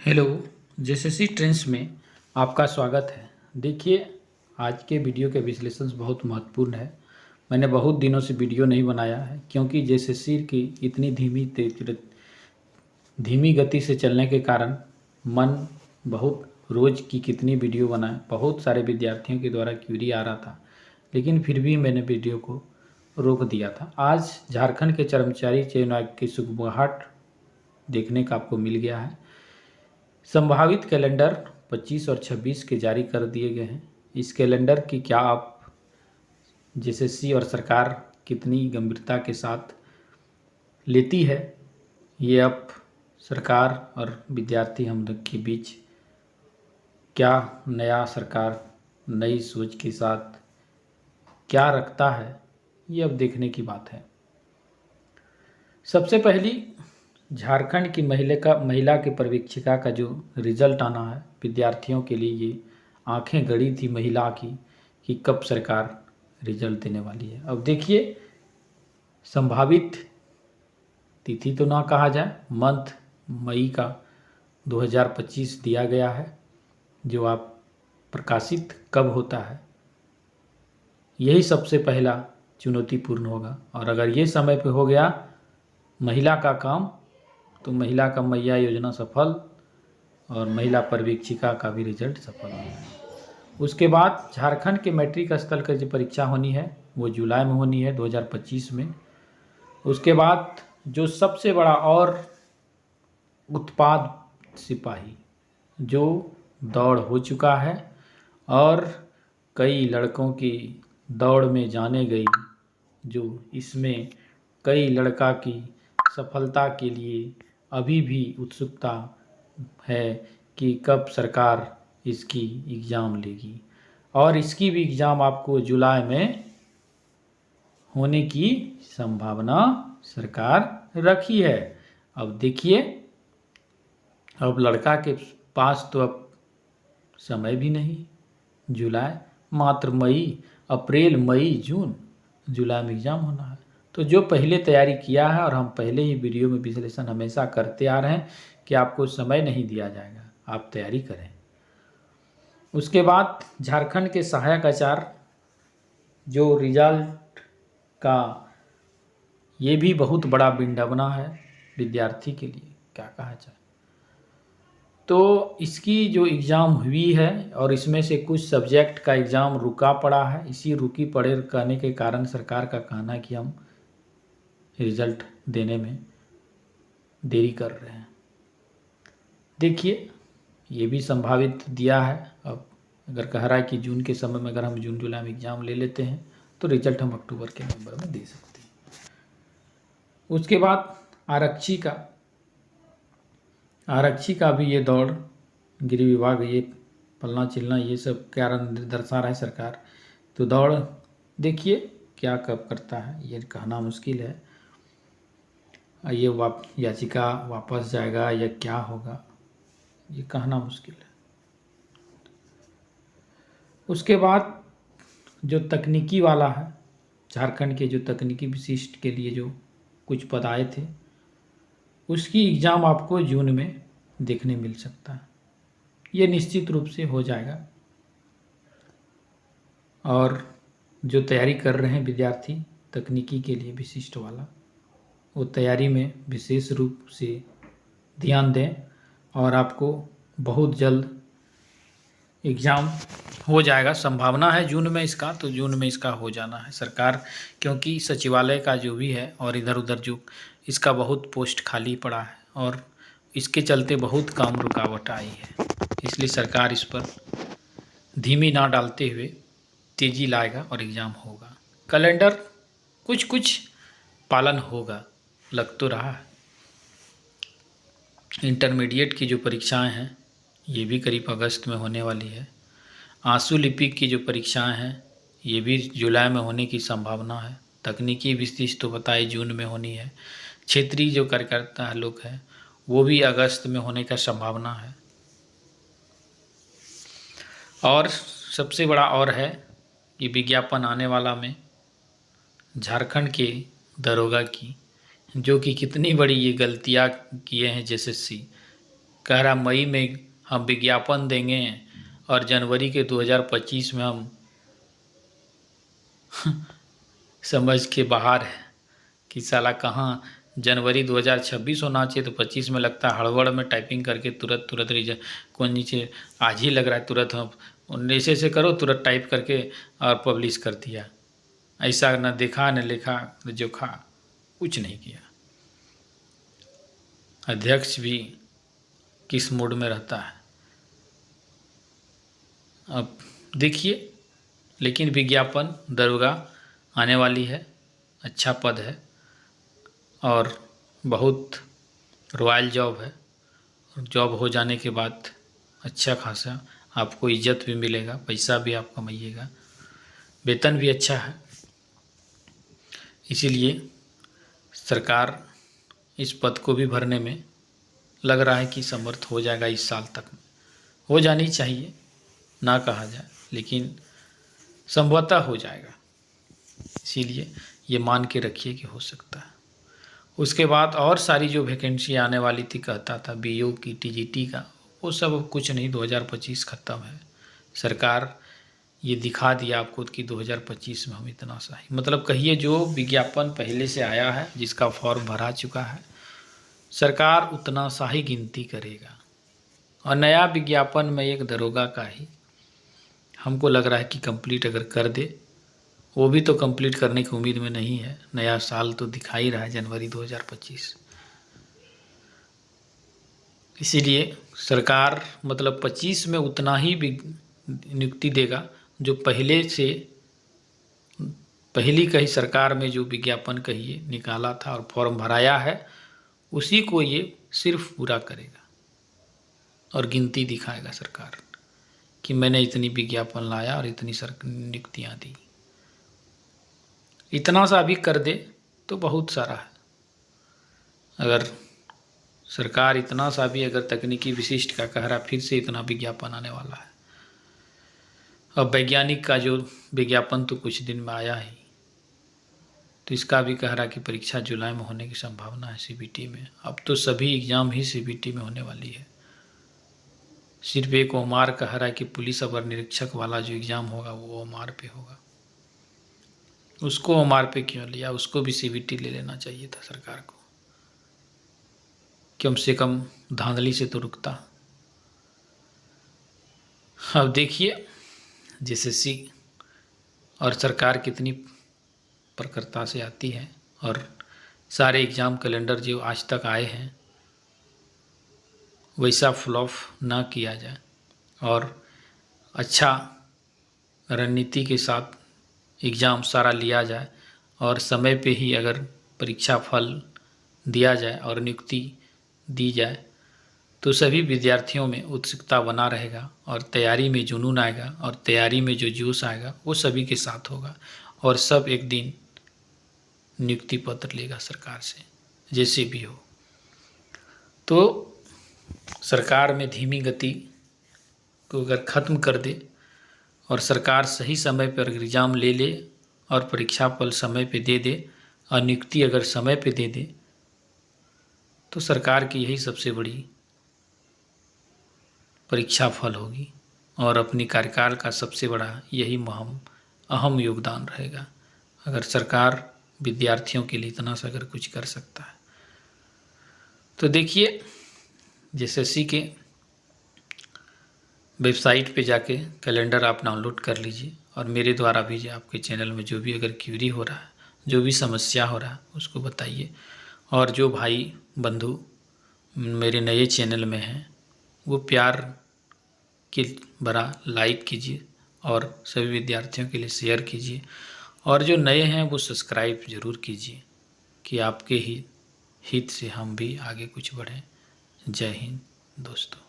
Hello. JSSC trends में आपका स्वागत है। देखिए, आज के वीडियो के विश्लेषण बहुत महत्वपूर्ण है। मैंने बहुत दिनों से वीडियो नहीं बनाया है क्योंकि जेएसएससी की इतनी धीमी गति से चलने के कारण मन बहुत रोज़ की कितनी वीडियो बनाए, बहुत सारे विद्यार्थियों के द्वारा क्यूरी आ रहा था, लेकिन फिर भी मैंने वीडियो को रोक दिया था। आज झारखंड के कर्मचारी चयन आयोग की सुगबुगाहट देखने का आपको मिल गया है। संभावित कैलेंडर 25 और 26 के जारी कर दिए गए हैं। इस कैलेंडर की क्या आप जेएसएससी और सरकार कितनी गंभीरता के साथ लेती है, ये अब सरकार और विद्यार्थी हम लोग के बीच क्या नया सरकार नई सोच के साथ क्या रखता है, ये अब देखने की बात है। सबसे पहली झारखंड की महिला के पर्यवेक्षिका का जो रिजल्ट आना है, विद्यार्थियों के लिए ये आंखें गड़ी थी महिला की कि कब सरकार रिजल्ट देने वाली है। अब देखिए, संभावित तिथि तो ना कहा जाए, मंथ मई का 2025 दिया गया है। जो आप प्रकाशित कब होता है, यही सबसे पहला चुनौतीपूर्ण होगा। और अगर ये समय पे हो गया महिला का काम, तो महिला का मैया योजना सफल और महिला पर्यवेक्षिका का भी रिजल्ट सफल होगा। उसके बाद झारखंड के मैट्रिक स्तर की जो परीक्षा होनी है वो जुलाई में होनी है 2025 में। उसके बाद जो सबसे बड़ा और उत्पाद सिपाही जो दौड़ हो चुका है और कई लड़कों की दौड़ में जाने गई, जो इसमें कई लड़का की सफलता के लिए अभी भी उत्सुकता है कि कब सरकार इसकी एग्ज़ाम लेगी। और इसकी भी एग्ज़ाम आपको जुलाई में होने की संभावना सरकार रखी है। अब देखिए, अब लड़का के पास तो अब समय भी नहीं, जुलाई मात्र मई, अप्रैल मई जून, जुलाई में एग्ज़ाम होना है। तो जो पहले तैयारी किया है, और हम पहले ही वीडियो में विश्लेषण हमेशा करते आ रहे हैं कि आपको समय नहीं दिया जाएगा, आप तैयारी करें। उसके बाद झारखंड के सहायक आचार्य जो रिजल्ट का, ये भी बहुत बड़ा विडंबना है विद्यार्थी के लिए, क्या कहा जाए। तो इसकी जो एग्ज़ाम हुई है और इसमें से कुछ सब्जेक्ट का एग्ज़ाम रुका पड़ा है। इसी रुकी पड़े कहने के कारण सरकार का कहना है कि हम रिज़ल्ट देने में देरी कर रहे हैं। देखिए, ये भी संभावित दिया है। अब अगर कह रहा है कि जून के समय में अगर हम जून जुलाई में एग्ज़ाम ले लेते हैं तो रिज़ल्ट हम अक्टूबर के नवंबर में दे सकते हैं। उसके बाद आरक्षी का भी ये दौड़, गृह विभाग ये पलना चिलना ये सब कारण दर्शा रहा है सरकार। तो दौड़ देखिए क्या कब करता है, ये कहना मुश्किल है। ये याचिका वापस जाएगा या क्या होगा, ये कहना मुश्किल है। उसके बाद जो तकनीकी वाला है, झारखंड के जो तकनीकी विशिष्ट के लिए जो कुछ पद आए थे, उसकी एग्ज़ाम आपको जून में देखने मिल सकता है। ये निश्चित रूप से हो जाएगा। और जो तैयारी कर रहे हैं विद्यार्थी तकनीकी के लिए विशिष्ट वाला, वो तैयारी में विशेष रूप से ध्यान दें और आपको बहुत जल्द एग्ज़ाम हो जाएगा। संभावना है जून में इसका, तो जून में इसका हो जाना है। सरकार क्योंकि सचिवालय का जो भी है और इधर उधर जो इसका बहुत पोस्ट खाली पड़ा है और इसके चलते बहुत काम रुकावट आई है, इसलिए सरकार इस पर धीमी ना डालते हुए तेज़ी लाएगा और एग्ज़ाम होगा। कैलेंडर कुछ पालन होगा, लग तो रहा है। इंटरमीडिएट की जो परीक्षाएं हैं ये भी करीब अगस्त में होने वाली है। आंसू लिपि की जो परीक्षाएं हैं ये भी जुलाई में होने की संभावना है। तकनीकी विशिष्ट तो बताए जून में होनी है। क्षेत्रीय जो कार्यकर्ता लोग हैं वो भी अगस्त में होने का संभावना है। और सबसे बड़ा और है कि विज्ञापन आने वाला में झारखंड के दरोगा की, जो कि कितनी बड़ी ये गलतियाँ किए हैं जेएसएससी, कह रहा मई में हम विज्ञापन देंगे और जनवरी के 2025 में हम समझ के बाहर है कि साला कहाँ जनवरी 2026 होना चाहिए तो 25 में लगता है हड़बड़ में टाइपिंग करके तुरंत रिजल्ट कौन नीचे आज ही लग रहा है तुरंत हम ऐसे करो तुरंत टाइप करके और पब्लिश कर दिया। ऐसा न देखा न लिखा न जोखा, कुछ नहीं किया। अध्यक्ष भी किस मूड में रहता है अब देखिए। लेकिन विज्ञापन दरोगा आने वाली है, अच्छा पद है और बहुत रॉयल जॉब है। जॉब हो जाने के बाद अच्छा खासा आपको इज्जत भी मिलेगा, पैसा भी आप कमाइएगा, वेतन भी अच्छा है। इसीलिए सरकार इस पद को भी भरने में लग रहा है कि समर्थ हो जाएगा। इस साल तक में हो जानी चाहिए, ना कहा जाए, लेकिन संभवतः हो जाएगा। इसीलिए ये मान के रखिए कि हो सकता है। उसके बाद और सारी जो वैकेंसी आने वाली थी, कहता था बीओ की, टीजीटी का, वो सब कुछ नहीं। 2025 ख़त्म है। सरकार ये दिखा दिया आपको कि 2025 में हम इतना सा ही, मतलब कहिए जो विज्ञापन पहले से आया है, जिसका फॉर्म भरा चुका है, सरकार उतना सा ही गिनती करेगा। और नया विज्ञापन में एक दरोगा का ही हमको लग रहा है कि कंप्लीट अगर कर दे, वो भी तो कंप्लीट करने की उम्मीद में नहीं है। नया साल तो दिखा ही रहा है जनवरी 2025। इसीलिए सरकार मतलब 25 में उतना ही नियुक्ति देगा जो पहली कही सरकार में जो विज्ञापन कहिए निकाला था और फॉर्म भराया है, उसी को ये सिर्फ पूरा करेगा और गिनती दिखाएगा सरकार कि मैंने इतनी विज्ञापन लाया और इतनी नियुक्तियाँ दी। इतना सा भी कर दे तो बहुत सारा है। अगर सरकार इतना सा भी अगर तकनीकी विशिष्ट का कह रहा, फिर से इतना विज्ञापन आने वाला है। अब वैज्ञानिक का जो विज्ञापन तो कुछ दिन में आया ही, तो इसका भी कह रहा कि परीक्षा जुलाई में होने की संभावना है सीबीटी में। अब तो सभी एग्ज़ाम ही सीबीटी में होने वाली है। सिर्फ एक ओमार कह रहा है कि पुलिस अवर निरीक्षक वाला जो एग्ज़ाम होगा वो ओमार पे होगा। उसको ओमार पे क्यों लिया? उसको भी सीबीटी ले लेना चाहिए था सरकार को, कम से कम धांधली से तो रुकता। अब देखिए जेएसएससी और सरकार कितनी प्रखरता से आती है और सारे एग्ज़ाम कैलेंडर जो आज तक आए हैं वैसा फ्लॉप ना किया जाए और अच्छा रणनीति के साथ एग्ज़ाम सारा लिया जाए और समय पे ही अगर परीक्षा फल दिया जाए और नियुक्ति दी जाए तो सभी विद्यार्थियों में उत्सुकता बना रहेगा और तैयारी में जुनून आएगा और तैयारी में जो जोश आएगा वो सभी के साथ होगा और सब एक दिन नियुक्ति पत्र लेगा सरकार से, जैसे भी हो। तो सरकार में धीमी गति को अगर ख़त्म कर दे और सरकार सही समय पर एग्ज़ाम ले ले और परीक्षा फल समय पे दे दे और नियुक्ति अगर समय पे दे दे तो सरकार की यही सबसे बड़ी परीक्षा फल होगी और अपनी कार्यकाल का सबसे बड़ा यही अहम योगदान रहेगा। अगर सरकार विद्यार्थियों के लिए इतना सा अगर कुछ कर सकता है तो देखिए जेएसएससी के वेबसाइट पे जाके कैलेंडर आप डाउनलोड कर लीजिए और मेरे द्वारा भी आपके चैनल में जो भी अगर क्वेरी हो रहा है, जो भी समस्या हो रहा है उसको बताइए। और जो भाई बंधु मेरे नए चैनल में हैं वो प्यार के भरा लाइक कीजिए और सभी विद्यार्थियों के लिए शेयर कीजिए और जो नए हैं वो सब्सक्राइब ज़रूर कीजिए कि आपके ही हित से हम भी आगे कुछ बढ़ें। जय हिंद दोस्तों।